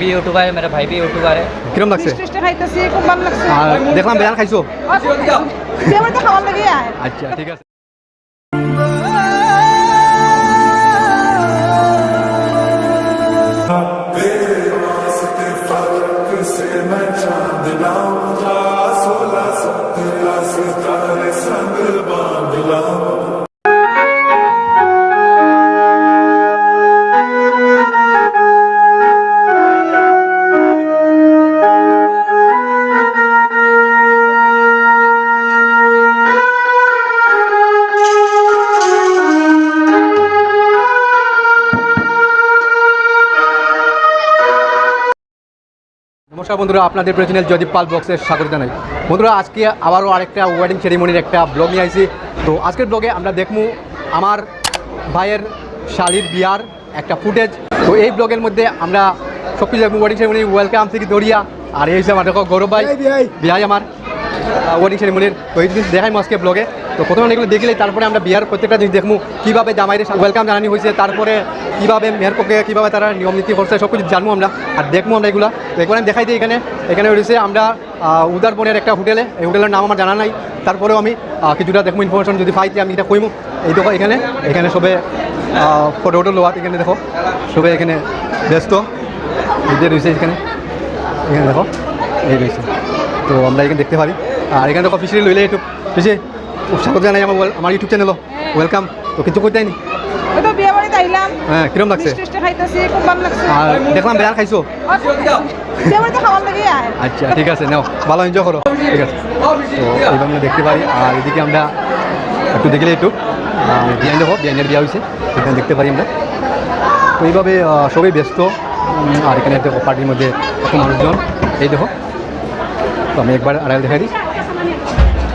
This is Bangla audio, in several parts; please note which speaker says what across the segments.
Speaker 1: भी यूट्यूबर है, मेरा भाई भी यूट्यूबर है।
Speaker 2: কিরম লাগছে?
Speaker 3: খাইতেছি খুব ভালো লাগছে।
Speaker 2: আর দেখলাম বেয়ান খাইছো?
Speaker 3: আমার তো খাওয়ার লাগে আয়।
Speaker 2: আচ্ছা ঠিক আছে। নমস্কার বন্ধুরা, আপনাদের প্রিয় জয়দীপ পাল ব্লগসের স্বাগত জানাই। বন্ধুরা আজকে আবারও আরেকটা ওয়েডিং সেরিমনির একটা ব্লগ নিয়ে আসি। তো আজকের ব্লগে আমরা দেখবো আমার ভাইয়ের শালির বিয়ার একটা ফুটেজ। তো এই ব্লগের মধ্যে আমরা সব কিছু দেখবো, ওয়েডিং সেরিমনি ওয়েলকাম থেকে দরিয়া। আর এই হিসেবে আমার দেখো গৌরব ভাই বিয়াই আমার ওয়েডিং সেরিমনির। তো এই জিনিস দেখাই আজকে ব্লগে। তো প্রথমে এগুলো দেখলেই তারপরে আমরা বিয়ার প্রত্যেকটা জিনিস দেখবো, কীভাবে জামাইরে ওয়েলকাম জানানি হয়েছে, তারপরে কীভাবে মেয়ের পক্ষে কীভাবে তারা নিয়ম নীতি করছে সব কিছু জানবো আমরা আর দেখবো আমরা এগুলো। তো এখানে দেখাই দিই, এখানে রয়েছে আমরা উদারবনের একটা হোটেলে। এই হোটেলের নাম আমার জানা নাই, তারপরেও আমি কিছুটা দেখবো ইনফরমেশন যদি পাইতে আমি এটা কইমু। এই দেখো এখানে সবে ফটো লোয়া, এখানে দেখো সবে এখানে ব্যস্ত ঈদের রয়েছে। এখানে দেখো এই রয়েছে। তো আমরা এখানে দেখতে পারি। আর এখানে দেখো ফিশারি লইলে একটু বেশি স্বাগত জানাই আমার ইউটিউব চ্যানেলও ওয়েলকাম। তো কিছু করতে নি হ্যাঁ, কিরম লাগছে? আর দেখলাম বেয়ার খাইছো? আচ্ছা ঠিক আছে, নাও ভালো এনজয় করো। ঠিক আছে, তো এইভাবে আমরা দেখতে পারি। আর এদিকে আমরা একটু দেখলে একটু বিয়ান দেখো, বিয়ানের বিয়া হয়েছে এখানে দেখতে পারি আমরা। তো এইভাবে সবাই ব্যস্ত। আর এখানে একটা পার্টির মধ্যে এত মানুষজন, এই দেখো। তো আমি একবার আড়াল দেখাই দিই।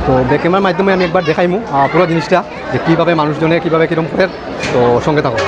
Speaker 2: তো ব্যাক ক্যামেরার মাধ্যমে আমি একবার দেখাইমু পুরো জিনিসটা, যে কীভাবে মানুষজনে কীভাবে কীরকম করে। তো সঙ্গে থাকো।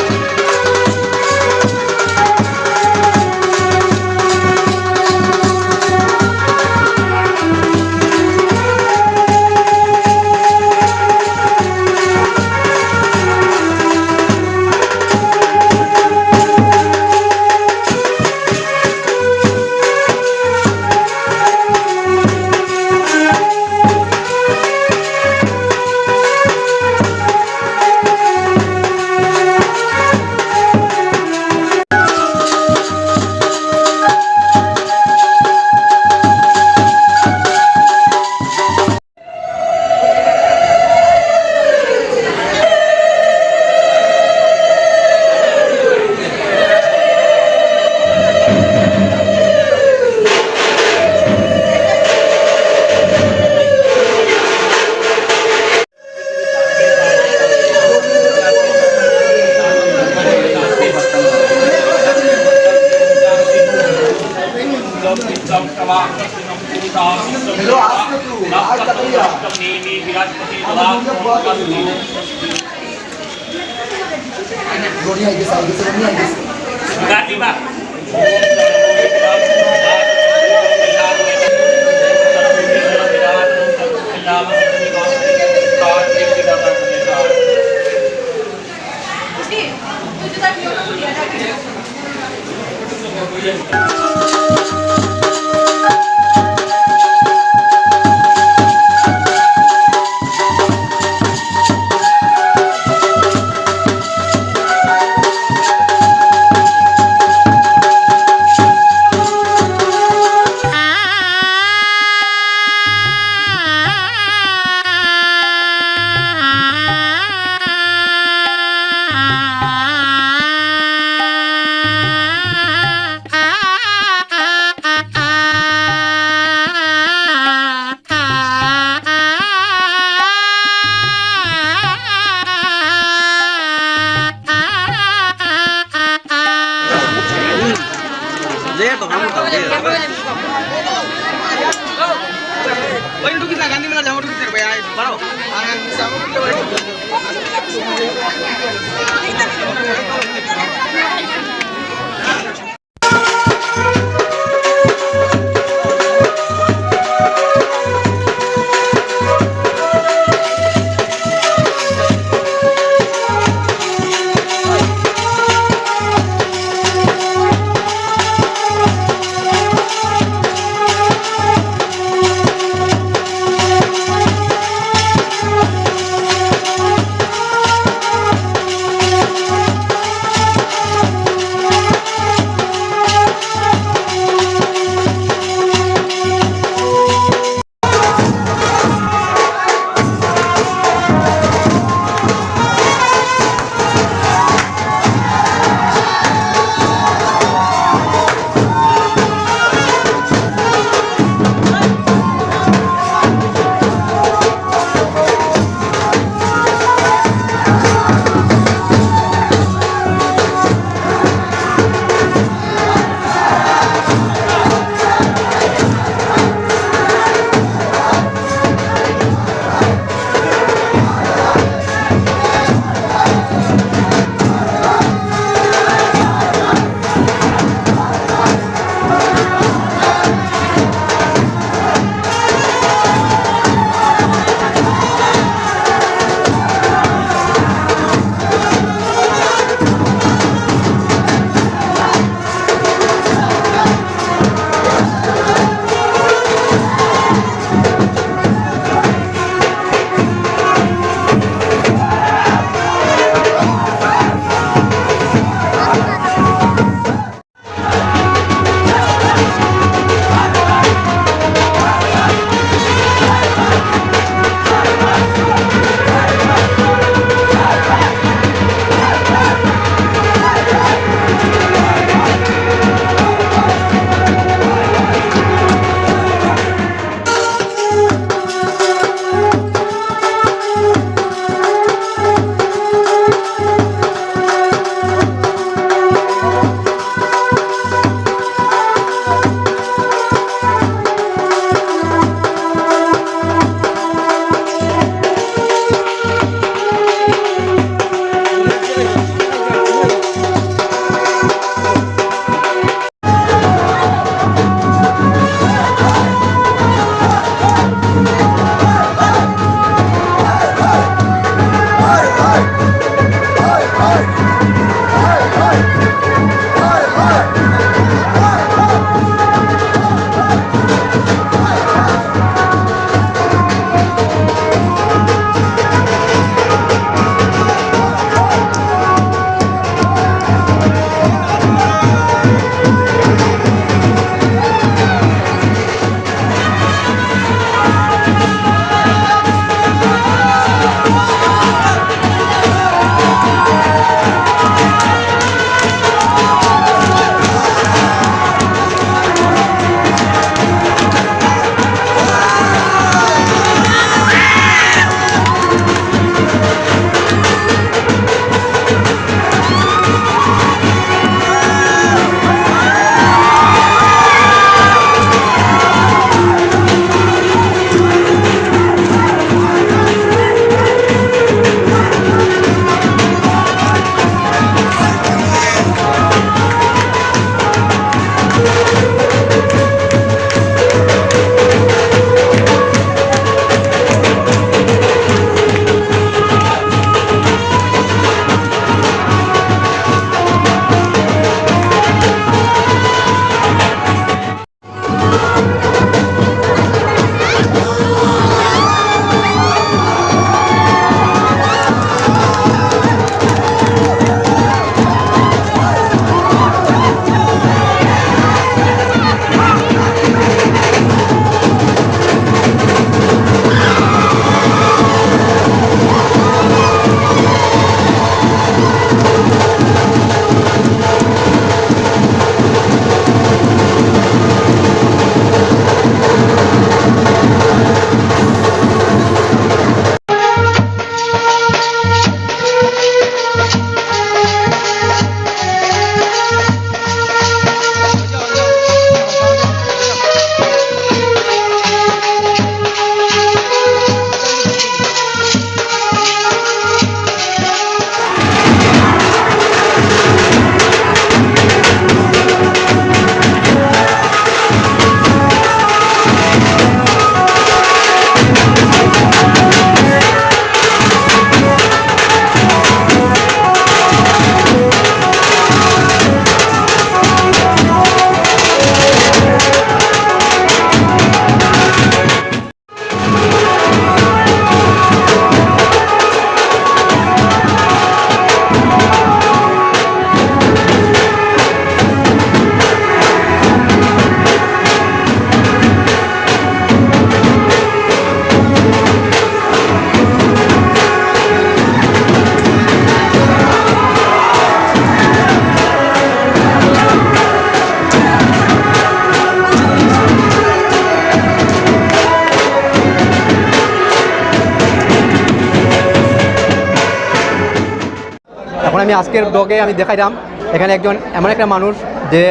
Speaker 2: আমি আজকের ব্লগে আমি দেখাইলাম এখানে একজন এমন একটা মানুষ যে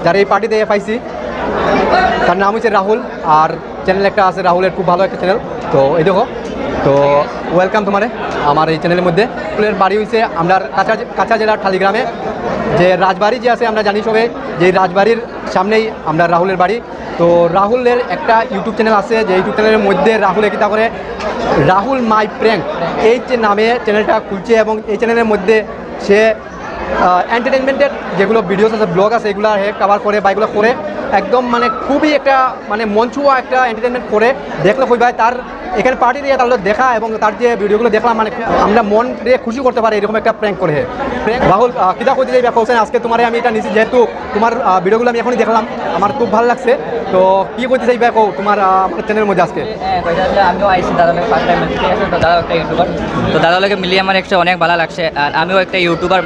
Speaker 2: যারা এই পার্টিতে পাইছি, তার নাম হচ্ছে রাহুল, আর চ্যানেল একটা আছে রাহুলের, খুব ভালো একটা চ্যানেল। তো এই দেখো, তো ওয়েলকাম তোমারে আমার এই চ্যানেলের মধ্যে। রাহুলের বাড়ি হয়েছে আমরা কাছা জেলার ঠালিগ্রামে, যে রাজবাড়ি যে আছে আমরা জানি সবে, যে রাজবাড়ির সামনেই আমরা রাহুলের বাড়ি। তো রাহুলের একটা ইউটিউব চ্যানেল আছে, যে ইউটিউব চ্যানেলের মধ্যে রাহুল কিতা করে রাহুল মাই প্র্যাঙ্ক এই যে নামে চ্যানেলটা খুলছে, এবং এই চ্যানেলের মধ্যে সে এন্টারটেনমেন্টের যেগুলো ভিডিওস আছে, ব্লগ আছে, এগুলো কভার করে বা এগুলো করে একদম মানে খুবই একটা মানে মঞ্চুয়া একটা এন্টারটেনমেন্ট করে। দেখলে কইবাই তার এখানে পার্টি দিয়ে তাহলে দেখা, এবং তার যে ভিডিওগুলো দেখলাম মানে আমরা মন দিয়ে খুশি করতে পারি, এরকম একটা প্র্যাঙ্ক করে। প্র্যাঙ্ক রাহুল কিতা করতে যাই ব্যাপার হোসেন, আজকে তোমার আমি এটা নিচ্ছি, যেহেতু তোমার ভিডিওগুলো আমি এখনই দেখলাম, আমার খুব ভালো লাগছে। তো কী করতে চাই ব্যাকো তোমার আমার চ্যানেলের মধ্যে আজকে?
Speaker 1: আমিও আইসি দাদার লাগে ফার্স্ট টাইম, ঠিক আছে। তো দাদা একটা ইউটিউবার, তো দাদার লাগে মিলিয়ে আমার একটা অনেক ভালো লাগছে। আর আমিও একটা ইউটিউবার,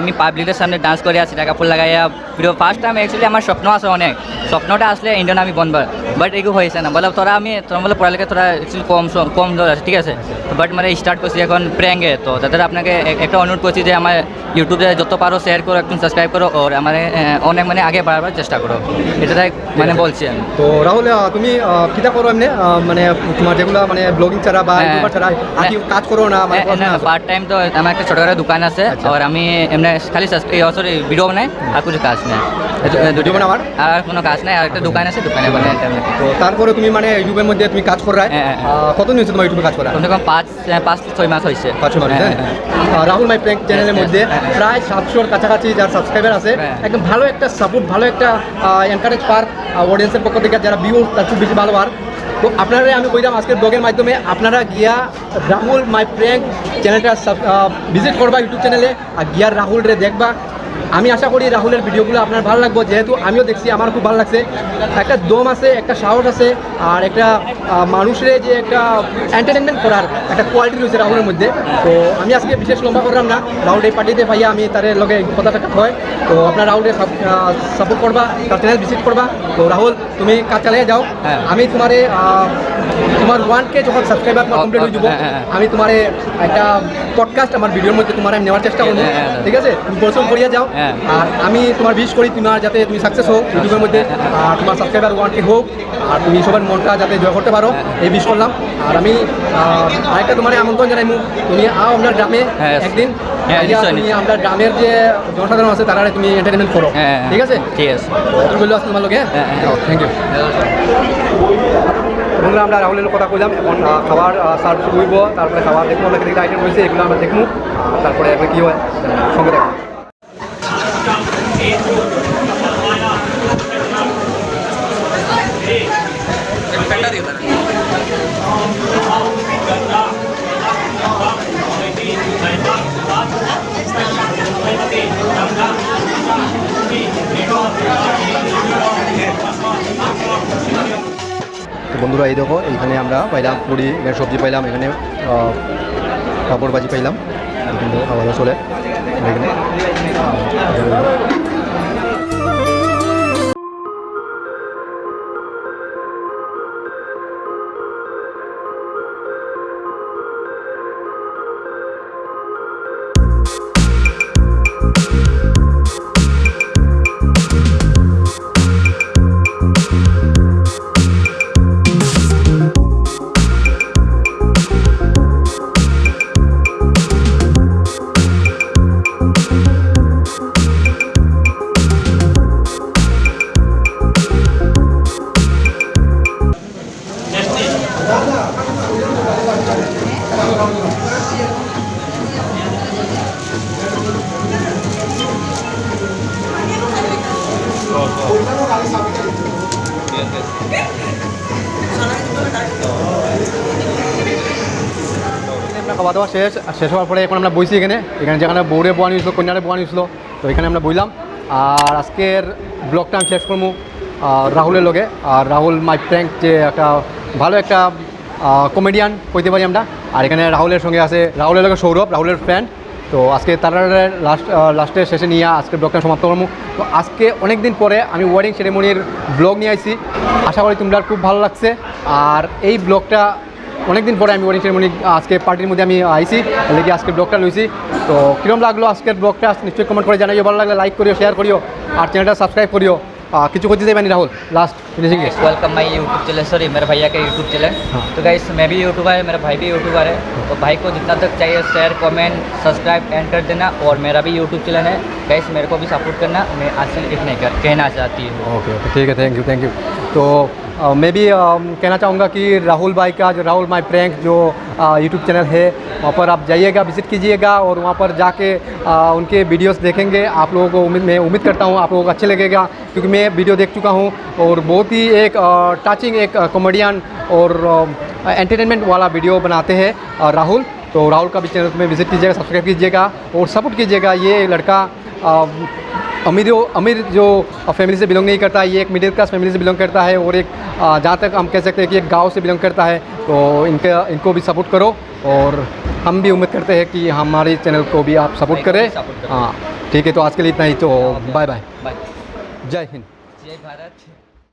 Speaker 1: আমি পাবলিকের সামনে ডান্স করে আছি, টাকা ফুল লাগাইয়া ভিডিও ফার্স্ট টাইম। অ্যাকচুয়ালি আমার স্বপ্ন আছে অনেক, স্বপ্নটা আসলে ইন্ডিয়ান আমি বনবার, বাট এগুলো হয়েছে না। বলে তোরা বলে পড়ালেখা তোরা অ্যাকচুয়ালি কম ধর আছে, ঠিক আছে। বাট মানে স্টার্ট করছি এখন প্র্যাঙ্কে। তো তাদের আপনাকে একটা অনুরোধ করছি যে আমার ইউটিউবে যত পারো শেয়ার করো, একটু সাবস্ক্রাইব করো, ওর আমার অনেক মানে আগে বাড়াবার চেষ্টা করো, এটাই মানে বলছি আমি।
Speaker 2: তো রাহুল তুমি কিতা করো এমনি, মানে তোমার যেগুলো মানে ব্লগিং ছাড়া বা ইউটিউবার ছাড়া আর কি কাজ করো না? মানে
Speaker 1: পার্ট টাইম তো আমার একটা ছোটখাটো দোকান আছে, আর আমি এমনি খালি সরি ভিডিও বানাই, আর কিছু কাজ নেই।
Speaker 2: ভিডিও বানাবার
Speaker 1: আর কোনো কাজ নেই, আর একটা দোকান আছে, দোকানে বানাই।
Speaker 2: তো তারপরে তুমি মানে ইউটিউবের মধ্যে তুমি কাজ করো, কতদিন হয়েছে তোমার ইউটিউবে কাজ করা?
Speaker 1: কমসে কম 5-6 মাস হয়েছে।
Speaker 2: 5-6 মাস। রাহুল মাই প্র্যাঙ্ক চ্যানেলের মধ্যে প্রায় 700-র কাছাকাছি যার সাবস্ক্রাইবার আছে। একদম ভালো একটা সাপোর্ট, ভালো একটা এনকারেজ পার অডিয়েন্সের পক্ষ থেকে, যারা ভিউ তার খুব বেশি ভালো। আর তো আপনারা আমি কইলাম আজকের ব্লগের মাধ্যমে আপনারা গিয়া রাহুল মাই প্র্যাঙ্ক চ্যানেলটা ভিজিট করবা ইউটিউব চ্যানেলে, আর গিয়া রাহুল রে দেখবা। আমি আশা করি রাহুলের ভিডিওগুলো আপনার ভালো লাগবে, যেহেতু আমিও দেখছি, আমার খুব ভালো লাগছে। একটা দম আছে, একটা সাহস আছে, আর একটা মানুষের যে একটা এন্টারটেনমেন্ট করার একটা কোয়ালিটি রয়েছে রাহুলের মধ্যে। তো আমি আজকে বিশেষ লম্বা করলাম না, রাহুল এই পার্টিতে পাইয়া আমি তার লগে কথাটা হয়। তো আপনার রাহুলের সাপোর্ট করবা, তার চ্যানেল ভিজিট করবা। তো রাহুল তুমি কাজ চালিয়ে যাও, আমি তোমার 1K যখন সাবস্ক্রাইবার কমপ্লিট হয়ে যাব, আমি তোমার একটা পডকাস্ট আমার ভিডিওর মধ্যে তোমার আমি নেওয়ার চেষ্টা করবো, ঠিক আছে? তুমি পরিশ্রম করিয়া যাও, আর আমি তোমার বিশ করি তোমার যাতে তুমি সাকসেস হোক ইউটিউবের মধ্যে, আর তোমার সাবস্ক্রাইবার 1K হোক, আর তুমি সবার মনটা যাতে জয় করতে পারো, এই বিশ করলাম। আর আমি আরেকটা তোমার আমন্ত্রণ জানাই, তুমি আও আপনার গ্রামে একদিন, তুমি আপনার গ্রামের যে জনসাধারণ আছে তারা তুমি এন্টারটেনমেন্ট করো, ঠিক আছে?
Speaker 1: ঠিক আছে,
Speaker 2: তুমি বললো আসতে তোমার লোকে। Thank you. বন্ধুরা আমরা রাহুলের কথা কইলাম, এখন খাবার সার্ভ শুরু হইব, তারপরে খাবার দেখবো, অনেক কিছু আইটেম রয়েছে, এগুলো আমরা দেখবো, তারপরে এখন কী হয় সঙ্গে দেখবো। বন্ধুরা এই দেখো, এইখানে আমরা পাইলাম পুরি, এখানে সবজি পাইলাম, এখানে পাঁপড় ভাজি পাইলাম, কিন্তু খাওয়া দাওয়া চলে এখানে। খাওয়া দাওয়া শেষ হওয়ার পরে এখন আমরা বইছি এখানে যেখানে বউরে বোয়ানি হয়েছিল, কন্যারে বোয়ানি হয়েছিল, তো এখানে আমরা বইলাম। আর আজকের ব্লগটা আমি শেষ করবো রাহুলের লগে। আর রাহুল মাই প্র্যাঙ্ক যে একটা ভালো একটা কমেডিয়ান কইতে পারি আমরা। আর এখানে রাহুলের সঙ্গে আছে রাহুলের লগে সৌরভ, রাহুলের ফ্রেন্ড। তো আজকে তারা লাস্টের শেষে নিয়ে আজকের ব্লগটা সমাপ্ত করবো। তো আজকে অনেক দিন পরে আমি ওয়েডিং সেরেমনির ব্লগ নিয়ে আসছি, আশা করি তোমরা খুব ভালো লাগছে। আর এই ব্লগটা অনেক দিন পরে আমি ওয়েডিং সেরেমনি আজকে পার্টির মধ্যে আমি আইছি লেগে আজকে ব্লগটা লইছি তো কীরকম লাগলো আজকের ব্লগটা নিশ্চয়ই কমেন্ট করে জানাইও, ভালো লাগলে লাইক করিও, শেয়ার করিও আর চ্যানেলটা সাবস্ক্রাইব করিও। কিছু করতে দেবেন Rahul last finishing
Speaker 1: welcome my YouTube channel, sorry मेरे भैया का यूट्यूब चैनल।
Speaker 2: हाँ।
Speaker 1: तो गाइस मैं भी यूट्यूबर है, मेरा भाई भी यूट्यूबर है, तो भाई को जितना तक चाहिए शेयर कमेंट सब्सक्राइब एंड कर देना। और मेरा भी यूट्यूब चैनल है गाइस, मेरे को भी सपोर्ट करना। मैं आज से इतना कहना चाहती हूँ।
Speaker 2: ओके ओके ठीक है, थैंक यू। तो मैं भी कहना चाहूँगा कि राहुल भाई का जो राहुल माई प्रैंक जो यूट्यूब चैनल है वहाँ पर आप जाइएगा, विज़िट कीजिएगा और वहाँ पर जाके उनके वीडियोस देखेंगे। आप लोगों को मैं उम्मीद करता हूँ आप लोगों को अच्छे लगेगा, क्योंकि मैं वीडियो देख चुका हूँ और बहुत ही एक टचिंग एक कॉमेडियन और एंटरटेनमेंट वाला वीडियो बनाते हैं राहुल। तो राहुल का भी चैनल में विज़िट कीजिएगा, सब्सक्राइब कीजिएगा और सपोर्ट कीजिएगा। ये लड़का अमीर जो फैमिली से बिलोंग नहीं करता, ये एक मिडिल क्लास फैमिली से बिलोंग करता है और एक जहाँ तक हम कह सकते हैं कि एक गांव से बिलोंग करता है। तो इनको भी सपोर्ट करो और हम भी उम्मीद करते हैं कि हमारे चैनल को भी आप सपोर्ट करें। हाँ ठीक है, तो आज के लिए इतना ही, तो बाय बाय,
Speaker 1: बाय,
Speaker 2: जय हिंद।
Speaker 1: जय भारत।